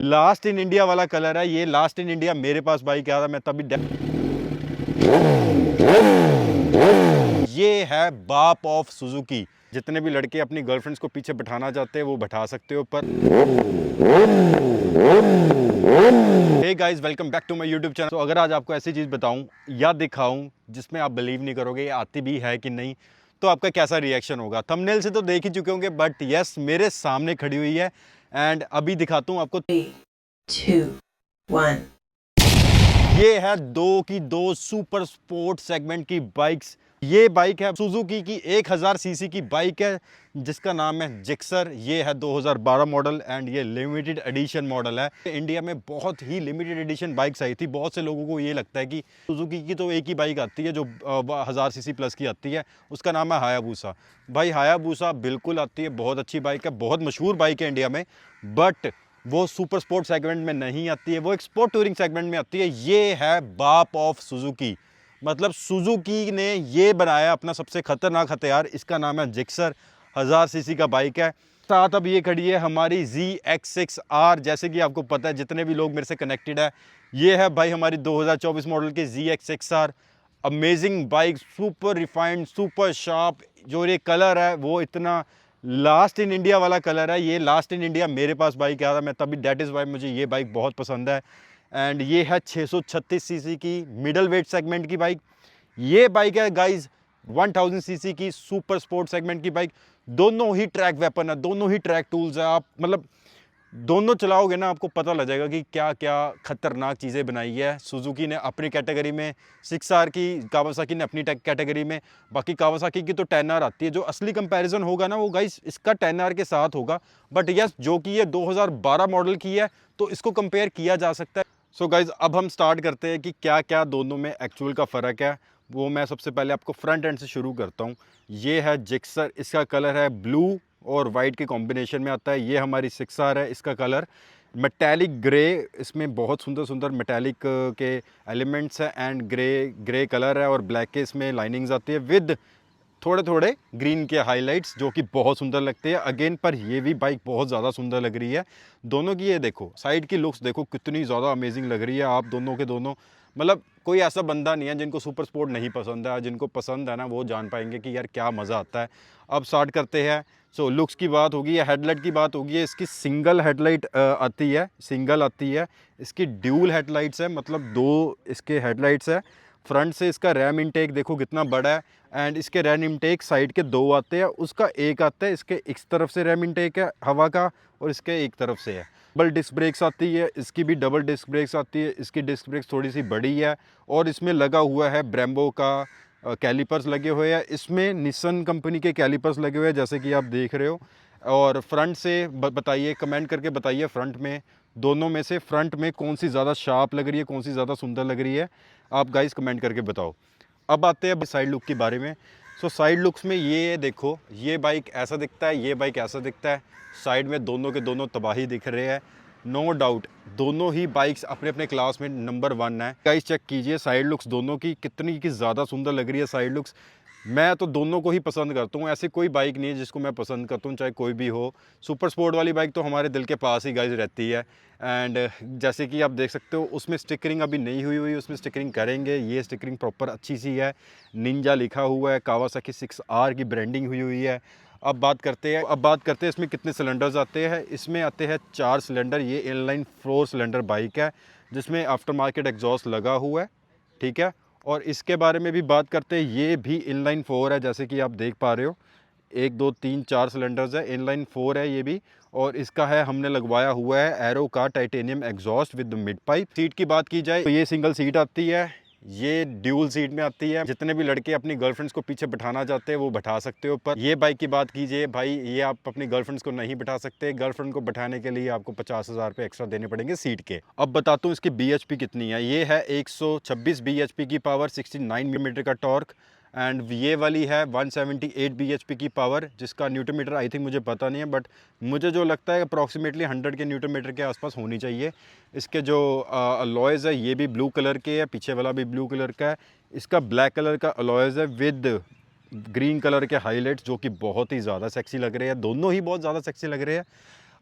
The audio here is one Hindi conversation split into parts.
लास्ट इन इंडिया वाला कलर है ये। लास्ट इन इंडिया मेरे पास बाइक आया था, मैं तभी ये है बाप ऑफ सुजुकी। जितने भी लड़के अपनी गर्लफ्रेंड्स को पीछे बैठाना चाहते हैं वो बैठा सकते हो। पर hey guys, welcome back to my YouTube channel. तो अगर आज आपको ऐसी चीज़ बताऊं या दिखाऊं जिसमें आप बिलीव नहीं करोगे ये आती भी है कि नहीं, तो आपका कैसा रिएक्शन होगा। थंबनेल से तो देख ही चुके होंगे, बट यस, मेरे सामने खड़ी हुई है एंड अभी दिखाता हूं आपको। 3, 2, 1। ये है दो की दो सुपर स्पोर्ट सेगमेंट की बाइक्स। ये बाइक है सुजुकी की 1000 सीसी की बाइक है जिसका नाम है जिक्सर। ये है 2012 मॉडल एंड ये लिमिटेड एडिशन मॉडल है। इंडिया में बहुत ही लिमिटेड एडिशन बाइक्स आई थी। बहुत से लोगों को ये लगता है कि सुजुकी की तो एक ही बाइक आती है जो 1000 सीसी प्लस की आती है, उसका नाम है हायाबूसा। भाई हायाबूसा बिल्कुल आती है, बहुत अच्छी बाइक है, बहुत मशहूर बाइक है इंडिया में, बट वो सुपर स्पोर्ट सेगमेंट में नहीं आती है, वो एक स्पोर्ट टूरिंग सेगमेंट में आती है। ये है बाप ऑफ सुजुकी, मतलब सुजुकी ने ये बनाया अपना सबसे खतरनाक हथियार। इसका नाम है जिक्सर, 1000 सीसी का बाइक है। साथ अब ये खड़ी है हमारी ZX6R। जैसे कि आपको पता है, जितने भी लोग मेरे से कनेक्टेड है, ये है भाई हमारी 2024 मॉडल की ZX6R। Amazing bike, super refined, super sharp. जो ये कलर है वो इतना लास्ट इन इंडिया वाला कलर है। ये लास्ट इन इंडिया मेरे पास बाइक आया था, मैं तभी, दैट इज़ वाई मुझे ये बाइक बहुत पसंद है। एंड ये है 636 सीसी की मिडल वेट सेगमेंट की बाइक। ये बाइक है गाइज 1000 सीसी की सुपर स्पोर्ट सेगमेंट की बाइक। दोनों ही ट्रैक वेपन है, दोनों ही ट्रैक टूल्स है। आप मतलब दोनों चलाओगे ना, आपको पता लग जाएगा कि क्या क्या खतरनाक चीज़ें बनाई है सुजुकी ने अपनी कैटेगरी में, 6R की कावासाकी ने अपनी कैटेगरी में। बाकी कावासाकी की तो 10R आती है। जो असली कंपैरिजन होगा ना वो गाइस इसका 10R के साथ होगा। बट यस, जो कि ये 2012 मॉडल की है तो इसको कंपेयर किया जा सकता है। सो गाइज, अब हम स्टार्ट करते हैं कि क्या क्या दोनों में एक्चुअल का फ़र्क है। वो मैं सबसे पहले आपको फ्रंट एंड से शुरू करता हूँ। ये है जिक्सर, इसका कलर है ब्लू और वाइट के कॉम्बिनेशन में आता है। ये हमारी 6R है, इसका कलर मेटालिक ग्रे। इसमें बहुत सुंदर सुंदर मेटालिक के एलिमेंट्स हैं एंड ग्रे ग्रे कलर है और ब्लैक के इसमें लाइनिंग्स आती है विद थोड़े थोड़े ग्रीन के हाइलाइट्स, जो कि बहुत सुंदर लगते हैं अगेन। पर ये भी बाइक बहुत ज़्यादा सुंदर लग रही है। दोनों की ये देखो, साइड की लुक्स देखो कितनी ज़्यादा अमेजिंग लग रही है। आप दोनों के दोनों, मतलब कोई ऐसा बंदा नहीं है जिनको सुपर स्पोर्ट नहीं पसंद है। जिनको पसंद है ना, वो जान पाएंगे कि यार क्या मज़ा आता है। अब स्टार्ट करते हैं। सो लुक्स की बात होगी या हेडलाइट की बात होगी। इसकी सिंगल हेडलाइट आती है, सिंगल आती है। इसकी ड्यूल हेडलाइट्स है, मतलब दो इसके हेडलाइट्स है। फ्रंट से इसका रैम इनटेक देखो कितना बड़ा है एंड इसके रैम इनटेक साइड के दो आते हैं, उसका एक आता है। इसके इस तरफ से रैम इनटेक है हवा का और इसके एक तरफ से है। डबल डिस्क ब्रेक्स आती है, इसकी भी डबल डिस्क ब्रेक्स आती है। इसकी डिस्क ब्रेक्स थोड़ी सी बड़ी है और इसमें लगा हुआ है ब्रेम्बो का कैलिपर्स लगे हुए हैं। इसमें निसन कंपनी के कैलिपर्स लगे हुए हैं जैसे कि आप देख रहे हो। और फ्रंट से बताइए, कमेंट करके बताइए फ्रंट में, दोनों में से फ्रंट में कौन सी ज़्यादा शार्प लग रही है, कौन सी ज़्यादा सुंदर लग रही है। आप गाइस कमेंट करके बताओ। अब आते हैं साइड लुक के बारे में। सो साइड लुक्स में ये देखो, ये बाइक ऐसा दिखता है, ये बाइक ऐसा दिखता है। साइड में दोनों के दोनों तबाही दिख रहे हैं, नो डाउट। दोनों ही बाइक्स अपने अपने क्लास में नंबर 1 है। गाइस चेक कीजिए साइड लुक्स दोनों की कितनी की ज़्यादा सुंदर लग रही है साइड लुक्स। मैं तो दोनों को ही पसंद करता हूँ, ऐसी कोई बाइक नहीं है जिसको मैं पसंद करता हूँ, चाहे कोई भी हो। सुपर स्पोर्ट वाली बाइक तो हमारे दिल के पास ही गाइस रहती है। एंड जैसे कि आप देख सकते हो उसमें स्टिकरिंग अभी नहीं हुई हुई, उसमें स्टिकरिंग करेंगे। ये स्टिकरिंग प्रॉपर अच्छी सी है, निंजा लिखा हुआ है, कावासाकी 6R की ब्रांडिंग हुई हुई है। अब बात करते हैं इसमें कितने सिलेंडर्स आते हैं। इसमें आते हैं 4 सिलेंडर। ये इनलाइन 4 सिलेंडर बाइक है जिसमें आफ्टर मार्केट एग्जॉस्ट लगा हुआ है, ठीक है। और इसके बारे में भी बात करते हैं, ये भी इनलाइन 4 है जैसे कि आप देख पा रहे हो। 1 2 3 4 सिलेंडर्स है, इनलाइन 4 है ये भी। और इसका है, हमने लगवाया हुआ है एरो का titanium exhaust with mid pipe. Seat की बात की जाए तो ये सिंगल सीट आती है, ये ड्यूल सीट में आती है। जितने भी लड़के अपनी गर्लफ्रेंड्स को पीछे बैठाना चाहते हैं वो बैठा सकते हो। पर ये बाइक की बात कीजिए भाई, ये आप अपनी गर्लफ्रेंड्स को नहीं बैठा सकते। गर्लफ्रेंड को बैठाने के लिए आपको 50,000 रुपये एक्स्ट्रा देने पड़ेंगे सीट के। अब बताता हूँ इसकी BHP कितनी है। ये है 126 BHP की पावर, 69 मिलीमीटर का टॉर्क। एंड ये वाली है 178 BHP की पावर, जिसका न्यूटन मीटर आई थिंक मुझे पता नहीं है, बट मुझे जो लगता है अप्रॉक्सीमेटली 100 के न्यूटन मीटर के आसपास होनी चाहिए। इसके जो अलॉयज़ है ये भी ब्लू कलर के है, पीछे वाला भी ब्लू कलर का है। इसका ब्लैक कलर का अलॉयज़ है विद ग्रीन कलर के हाईलाइट्स, जो कि बहुत ही ज़्यादा सेक्सी लग रहे हैं। दोनों ही बहुत ज़्यादा सेक्सी लग रहे हैं।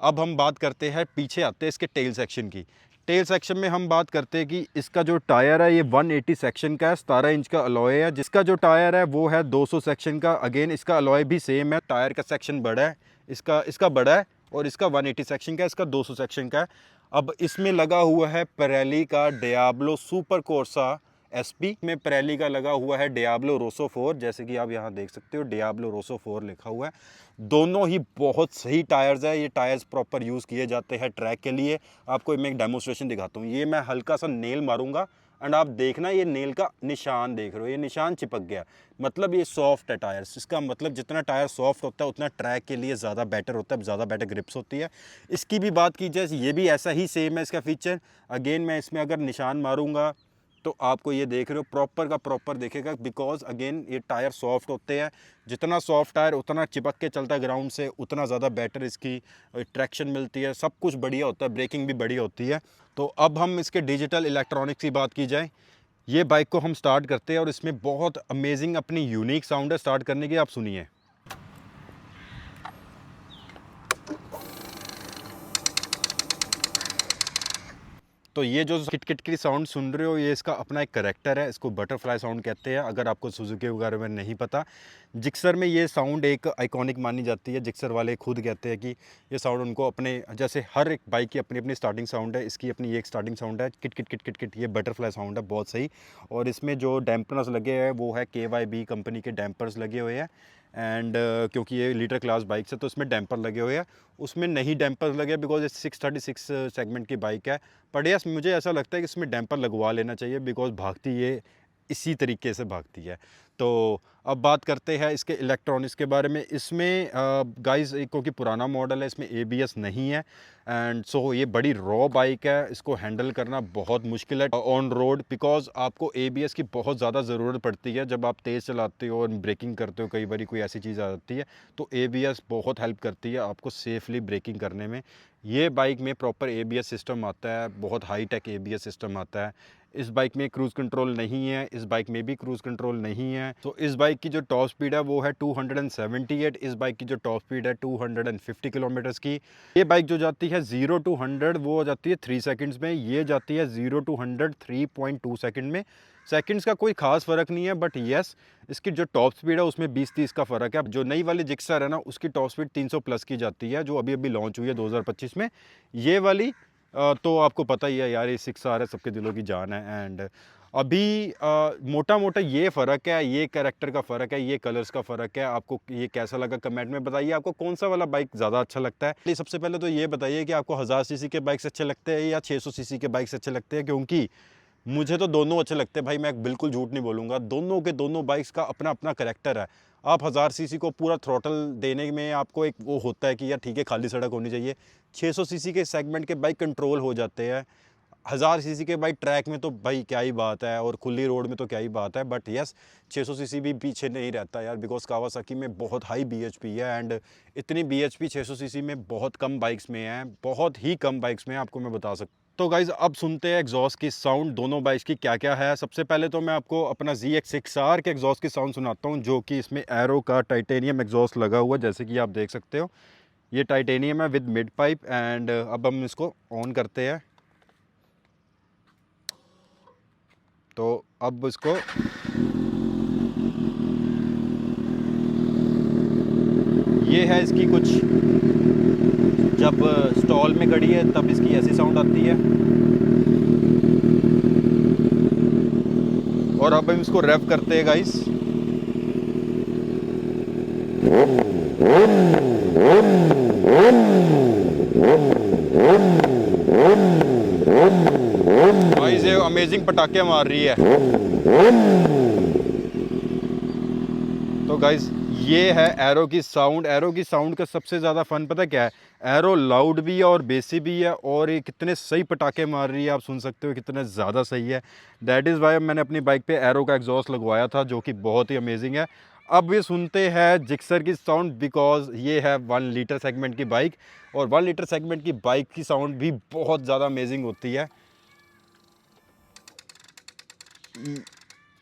अब हम बात करते हैं, पीछे आते हैं इसके टेल सेक्शन की। टेल सेक्शन में हम बात करते हैं कि इसका जो टायर है ये 180 सेक्शन का है, 17 इंच का अलॉय है। जिसका जो टायर है वो है 200 सेक्शन का। अगेन इसका अलॉय भी सेम है, टायर का सेक्शन बड़ा है, इसका बड़ा है और इसका 180 सेक्शन का है, इसका 200 सेक्शन का है। अब इसमें लगा हुआ है पिरेली का डियाब्लो सुपर कोर्सा एसपी में, पिरेली का लगा हुआ है डियाब्लो रोसो 4, जैसे कि आप यहाँ देख सकते हो डियाब्लो रोसो 4 लिखा हुआ है। दोनों ही बहुत सही टायर्स है, ये टायर्स प्रॉपर यूज़ किए जाते हैं ट्रैक के लिए। आपको मैं एक डेमोस्ट्रेशन दिखाता हूँ। ये मैं हल्का सा नेल मारूंगा एंड आप देखना ये नेल का निशान देख रहे हो, ये निशान चिपक गया, मतलब ये सॉफ्ट है टायर्स। इसका मतलब जितना टायर सॉफ्ट होता है उतना ट्रैक के लिए ज़्यादा बेटर होता है, ज़्यादा बेटर ग्रिप्स होती है। इसकी भी बात की जाए, ये भी ऐसा ही सेम है इसका फीचर। अगेन मैं इसमें अगर निशान मारूंगा तो आपको ये देख रहे हो प्रॉपर का प्रॉपर देखेगा, बिकॉज अगेन ये टायर सॉफ्ट होते हैं। जितना सॉफ्ट टायर उतना चिपक के चलता है ग्राउंड से, उतना ज़्यादा बेटर इसकी ट्रैक्शन मिलती है, सब कुछ बढ़िया होता है, ब्रेकिंग भी बढ़िया होती है। तो अब हम इसके डिजिटल इलेक्ट्रॉनिक्स की बात की जाए, ये बाइक को हम स्टार्ट करते हैं और इसमें बहुत अमेजिंग अपनी यूनिक साउंड है स्टार्ट करने की, आप सुनिए। तो ये जो किट किट की साउंड सुन रहे हो ये इसका अपना एक करैक्टर है, इसको बटरफ्लाई साउंड कहते हैं। अगर आपको सुजुकी के बारे में नहीं पता, जिक्सर में ये साउंड एक आइकॉनिक मानी जाती है। जिक्सर वाले खुद कहते हैं कि ये साउंड उनको अपने, जैसे हर एक बाइक की अपनी अपनी स्टार्टिंग साउंड है, इसकी अपनी एक स्टार्टिंग साउंड है kit kit kit kit kit, ये बटरफ्लाई साउंड है, बहुत सही। और इसमें जो डैम्पर्स लगे हैं वो है KYB कंपनी के डैम्पर्स लगे हुए हैं। एंड क्योंकि ये लीटर क्लास बाइक है तो इसमें डैम्पर लगे हुए हैं, उसमें नहीं डैम्पर लगे बिकॉज ये 636 सेगमेंट की बाइक है। पर यस मुझे ऐसा लगता है कि इसमें डैम्पर लगवा लेना चाहिए, बिकॉज भागती ये इसी तरीके से भागती है। तो अब बात करते हैं इसके इलेक्ट्रॉनिक्स के बारे में। इसमें गाइस क्योंकि पुराना मॉडल है, इसमें ABS नहीं है एंड सो ये बड़ी रॉ बाइक है, इसको हैंडल करना बहुत मुश्किल है ऑन रोड, बिकॉज आपको ABS की बहुत ज़्यादा ज़रूरत पड़ती है जब आप तेज़ चलाते हो और ब्रेकिंग करते हो। कई बार कोई ऐसी चीज़ आ जाती है तो ABS बहुत हेल्प करती है आपको सेफली ब्रेकिंग करने में। ये बाइक में प्रॉपर ABS सिस्टम आता है, बहुत हाई टेक ABS सिस्टम आता है। इस बाइक में क्रूज़ कंट्रोल नहीं है, इस बाइक में भी क्रूज़ कंट्रोल नहीं है। तो इस बाइक की जो टॉप स्पीड है वो है 278, इस बाइक की जो टॉप स्पीड है 250 किलोमीटर्स की। ये बाइक जो जाती है 0 to 100 वो जाती है 3 सेकंड्स में, ये जाती है 0 to 100 3.2 सेकंड में। सेकंड्स का कोई खास फ़र्क नहीं है, बट येस इसकी जो टॉप स्पीड है उसमें 20-30 का फ़र्क है। जो नई वाली जिक्सर है ना उसकी टॉप स्पीड 300 प्लस की जाती है, जो अभी अभी लॉन्च हुई है 2025 में। ये वाली तो आपको पता ही है यार, ये 6R है, सबके दिलों की जान है। एंड अभी मोटा मोटा ये फ़र्क है, ये कैरेक्टर का फ़र्क है, ये कलर्स का फ़र्क है। आपको ये कैसा लगा कमेंट में बताइए, आपको कौन सा वाला बाइक ज़्यादा अच्छा लगता है। सबसे पहले तो ये बताइए कि आपको 1000 सीसी के बाइक्स अच्छे लगते हैं या 600 सीसी के बाइक्स अच्छे लगते हैं, क्योंकि मुझे तो दोनों अच्छे लगते हैं भाई, मैं बिल्कुल झूठ नहीं बोलूँगा। दोनों के दोनों बाइक्स का अपना अपना करैक्टर है। आप 1000 सीसी को पूरा थ्रॉटल देने में आपको एक वो होता है कि यार ठीक है खाली सड़क होनी चाहिए। 600 सीसी के सेगमेंट के बाइक कंट्रोल हो जाते हैं। 1000 सीसी के बाइक ट्रैक में तो भाई क्या ही बात है, और खुली रोड में तो क्या ही बात है। बट यस 600 सीसी भी पीछे नहीं रहता यार, बिकॉज कावासाकी में बहुत हाई BHP है एंड इतनी BHP 600 सीसी में बहुत कम बाइक्स में है, बहुत ही कम बाइक्स में आपको मैं बता सकता हूँ। तो गाइज़ अब सुनते हैं एग्जॉस्ट की साउंड दोनों बाइक्स की क्या क्या है। सबसे पहले तो मैं आपको अपना ZX6R के एग्जॉस्ट की साउंड सुनाता हूँ, जो कि इसमें एरो का टाइटेनियम एग्जॉस्ट लगा हुआ है, जैसे कि आप देख सकते हो ये टाइटेनियम है विद मिड पाइप। एंड अब हम इसको ऑन करते हैं तो अब इसको ये है इसकी कुछ, जब स्टॉल में खड़ी है तब इसकी ऐसी साउंड आती है। और अब हम इसको रैप करते हैं गाइस। गाइस ये अमेजिंग पटाखे मार रही है। तो गाइस ये है एरो की साउंड। एरो की साउंड का सबसे ज़्यादा फन पता क्या है, एरो लाउड भी है और बेसी भी है, और ये कितने सही पटाखे मार रही है आप सुन सकते हो कितने ज़्यादा सही है। दैट इज़ वाई मैंने अपनी बाइक पे एरो का एग्जॉस्ट लगवाया था, जो कि बहुत ही अमेजिंग है। अब ये सुनते हैं जिक्सर की साउंड, बिकॉज ये है 1 लीटर सेगमेंट की बाइक, और 1 लीटर सेगमेंट की बाइक की साउंड भी बहुत ज़्यादा अमेजिंग होती है।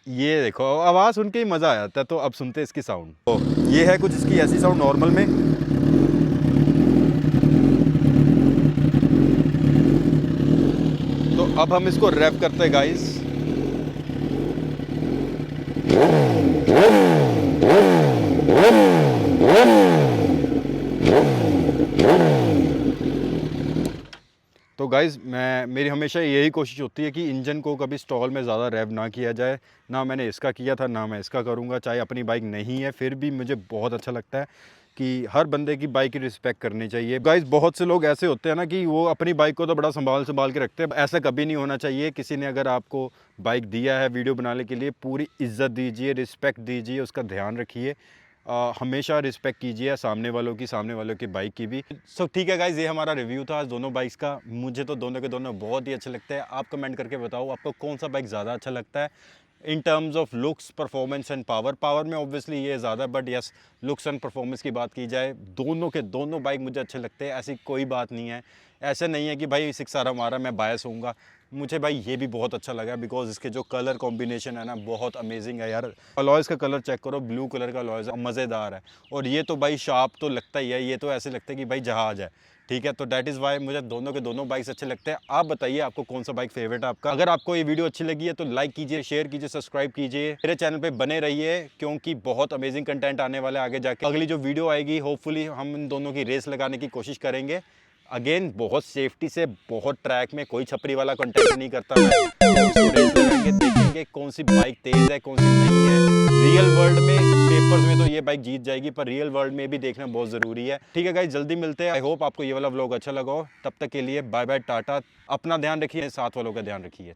ये देखो आवाज़ सुन के ही मज़ा आ जाता है। तो अब सुनते हैं इसकी साउंड। तो ये है कुछ इसकी ऐसी साउंड नॉर्मल में। अब हम इसको रैप करते हैं गाइस। तो गाइज़ मेरी हमेशा यही कोशिश होती है कि इंजन को कभी स्टॉल में ज़्यादा रैव ना किया जाए। ना मैंने इसका किया था, ना मैं इसका करूँगा। चाहे अपनी बाइक नहीं है फिर भी मुझे बहुत अच्छा लगता है कि हर बंदे की बाइक की रिस्पेक्ट करनी चाहिए। गाइज़ बहुत से लोग ऐसे होते हैं ना कि वो अपनी बाइक को तो बड़ा संभाल के रखते हैं। ऐसा कभी नहीं होना चाहिए। किसी ने अगर आपको बाइक दिया है वीडियो बनाने के लिए, पूरी इज्जत दीजिए, रिस्पेक्ट दीजिए, उसका ध्यान रखिए। हमेशा रिस्पेक्ट कीजिए सामने वालों की बाइक की भी। सो ठीक है गाइज़, ये हमारा रिव्यू था दोनों बाइक्स का। मुझे तो दोनों के दोनों बहुत ही अच्छे लगते हैं। आप कमेंट करके बताओ आपको कौन सा बाइक ज़्यादा अच्छा लगता है in terms of looks, performance and power में ऑब्वियसली ये ज़्यादा, but yes looks and performance की बात की जाए दोनों के दोनों बाइक मुझे अच्छे लगते हैं। ऐसी कोई बात नहीं है। ऐसे नहीं है कि भाई 6R हमारा मैं बायस होऊंगा। मुझे भाई ये भी बहुत अच्छा लगा बिकॉज इसके जो कलर कॉम्बिनेशन है ना बहुत अमेजिंग है यार। अलॉयज़ का कलर चेक करो, ब्लू कलर का अलॉयज़ मज़ेदार है। और ये तो भाई शार्प तो लगता ही है, ये तो ऐसे लगता है कि भाई जहाज है। ठीक है, तो दैट इज़ वाई मुझे दोनों के दोनों बाइक्स अच्छे लगते हैं। आप बताइए आपको कौन सा बाइक फेवरेट है आपका। अगर आपको ये वीडियो अच्छी लगी है तो लाइक कीजिए, शेयर कीजिए, सब्सक्राइब कीजिए, मेरे चैनल पे बने रहिए क्योंकि बहुत अमेजिंग कंटेंट आने वाला है आगे जाके। अगली जो वीडियो आएगी होपफुली हम इन दोनों की रेस लगाने की कोशिश करेंगे। अगेन बहुत सेफ्टी से, बहुत ट्रैक में, कोई छपरी वाला कंटेंट नहीं करता मैं। इसको रेस लगाएंगे, देखेंगे कौन सी बाइक तेज है कौन सी नहीं है। रियल वर्ल्ड में पेपर्स में तो ये बाइक जीत जाएगी, पर रियल वर्ल्ड में भी देखना बहुत ज़रूरी है। ठीक है गाइस, जल्दी मिलते हैं। आई होप आपको ये वाला व्लॉग अच्छा लगा हो। तब तक के लिए बाय बाय, टाटा। अपना ध्यान रखिए, साथ वालों का ध्यान रखिए।